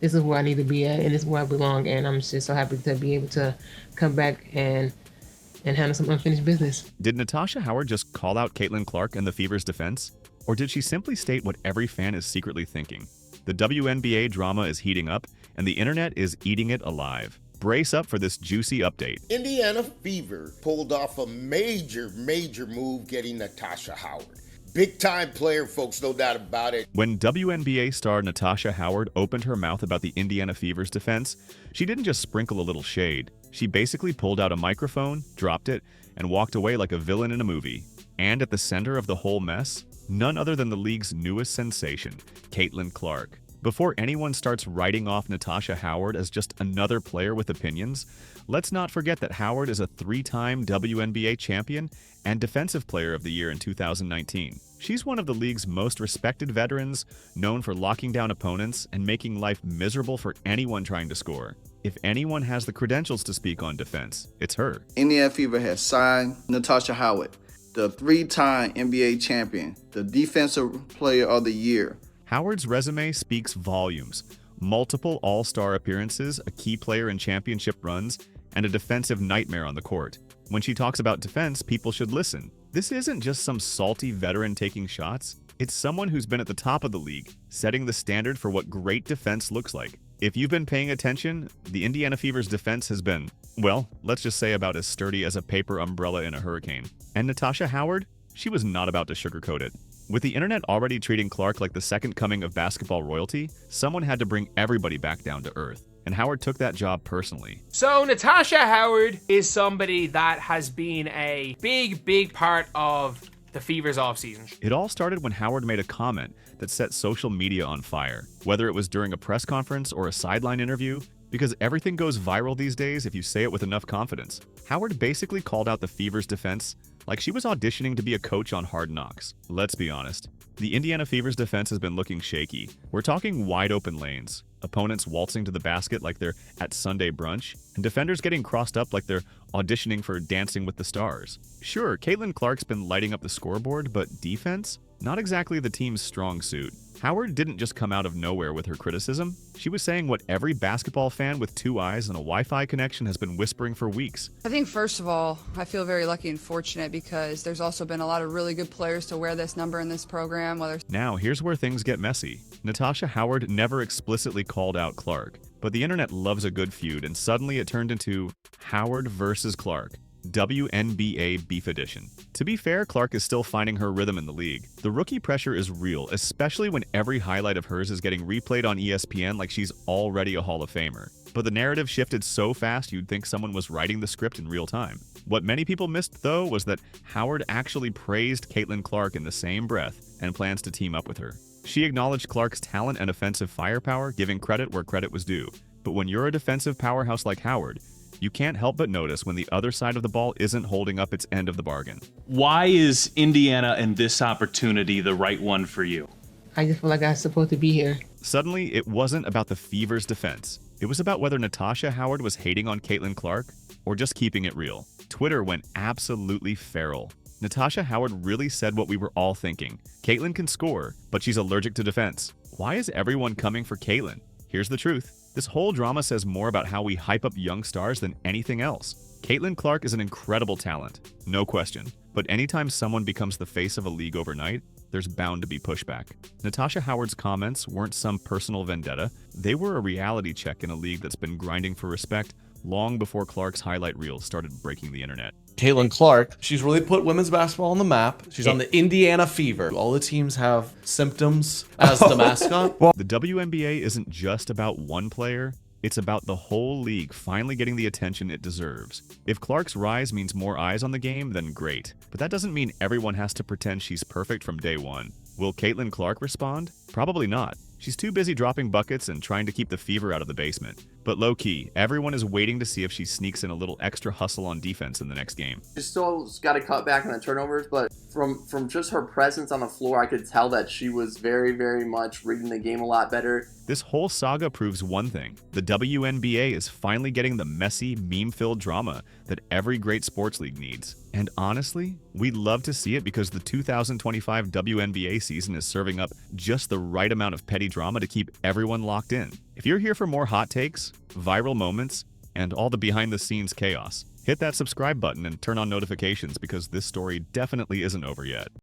this is where I need to be at, and this is where I belong. And I'm just so happy to be able to come back and handle some unfinished business. Did Natasha Howard just call out Caitlin Clark and the Fever's defense? Or did she simply state what every fan is secretly thinking? The WNBA drama is heating up, and the internet is eating it alive. Brace up for this juicy update. Indiana Fever pulled off a major move getting Natasha Howard. Big time player, folks, no doubt about it. When WNBA star Natasha Howard opened her mouth about the Indiana Fever's defense, she didn't just sprinkle a little shade. She basically pulled out a microphone, dropped it, and walked away like a villain in a movie. And at the center of the whole mess, none other than the league's newest sensation, Caitlin Clark. Before anyone starts writing off Natasha Howard as just another player with opinions, let's not forget that Howard is a three-time WNBA champion and Defensive Player of the Year in 2019. She's one of the league's most respected veterans, known for locking down opponents and making life miserable for anyone trying to score. If anyone has the credentials to speak on defense, it's her. Indiana Fever has signed Natasha Howard, the three-time NBA champion, the Defensive Player of the Year. Howard's resume speaks volumes. Multiple all-star appearances, a key player in championship runs, and a defensive nightmare on the court. When she talks about defense, people should listen. This isn't just some salty veteran taking shots. It's someone who's been at the top of the league, setting the standard for what great defense looks like. If you've been paying attention, the Indiana Fever's defense has been, well, let's just say about as sturdy as a paper umbrella in a hurricane. And Natasha Howard? She was not about to sugarcoat it. With the internet already treating Clark like the second coming of basketball royalty, someone had to bring everybody back down to earth. And Howard took that job personally. So Natasha Howard is somebody that has been a big part of the Fever's offseason. It all started when Howard made a comment that set social media on fire, whether it was during a press conference or a sideline interview, because everything goes viral these days if you say it with enough confidence. Howard basically called out the Fever's defense like she was auditioning to be a coach on Hard Knocks. Let's be honest. The Indiana Fever's defense has been looking shaky. We're talking wide open lanes, opponents waltzing to the basket like they're at Sunday brunch, and defenders getting crossed up like they're auditioning for Dancing with the Stars. Sure, Caitlin Clark's been lighting up the scoreboard, but defense? Not exactly the team's strong suit. Howard didn't just come out of nowhere with her criticism. She was saying what every basketball fan with two eyes and a Wi-Fi connection has been whispering for weeks. I think, first of all, I feel very lucky and fortunate because there's also been a lot of really good players to wear this number in this program. Now, here's where things get messy. Natasha Howard never explicitly called out Clark, but the internet loves a good feud, and suddenly it turned into Howard versus Clark. WNBA Beef Edition. To be fair, Clark is still finding her rhythm in the league. The rookie pressure is real, especially when every highlight of hers is getting replayed on ESPN like she's already a Hall of Famer. But the narrative shifted so fast you'd think someone was writing the script in real time. What many people missed, though, was that Howard actually praised Caitlin Clark in the same breath and plans to team up with her. She acknowledged Clark's talent and offensive firepower, giving credit where credit was due. But when you're a defensive powerhouse like Howard, you can't help but notice when the other side of the ball isn't holding up its end of the bargain. Why is Indiana and this opportunity the right one for you? I just feel like I'm supposed to be here. Suddenly, it wasn't about the Fever's defense. It was about whether Natasha Howard was hating on Caitlin Clark or just keeping it real. Twitter went absolutely feral. Natasha Howard really said what we were all thinking. Caitlin can score, but she's allergic to defense. Why is everyone coming for Caitlin? Here's the truth. This whole drama says more about how we hype up young stars than anything else. Caitlin Clark is an incredible talent, no question. But anytime someone becomes the face of a league overnight, there's bound to be pushback. Natasha Howard's comments weren't some personal vendetta. They were a reality check in a league that's been grinding for respect long before Clark's highlight reels started breaking the internet. Caitlin Clark, she's really put women's basketball on the map. She's on the Indiana Fever. All the teams have symptoms as the mascot. The WNBA isn't just about one player. It's about the whole league finally getting the attention it deserves. If Clark's rise means more eyes on the game, then great. But that doesn't mean everyone has to pretend she's perfect from day one. Will Caitlin Clark respond? Probably not. She's too busy dropping buckets and trying to keep the Fever out of the basement. But low-key, everyone is waiting to see if she sneaks in a little extra hustle on defense in the next game. She's still got to cut back on the turnovers, but from just her presence on the floor, I could tell that she was very much reading the game a lot better. This whole saga proves one thing. The WNBA is finally getting the messy, meme-filled drama that every great sports league needs. And honestly, we'd love to see it because the 2025 WNBA season is serving up just the right amount of petty drama to keep everyone locked in. If you're here for more hot takes, viral moments, and all the behind-the-scenes chaos, hit that subscribe button and turn on notifications because this story definitely isn't over yet.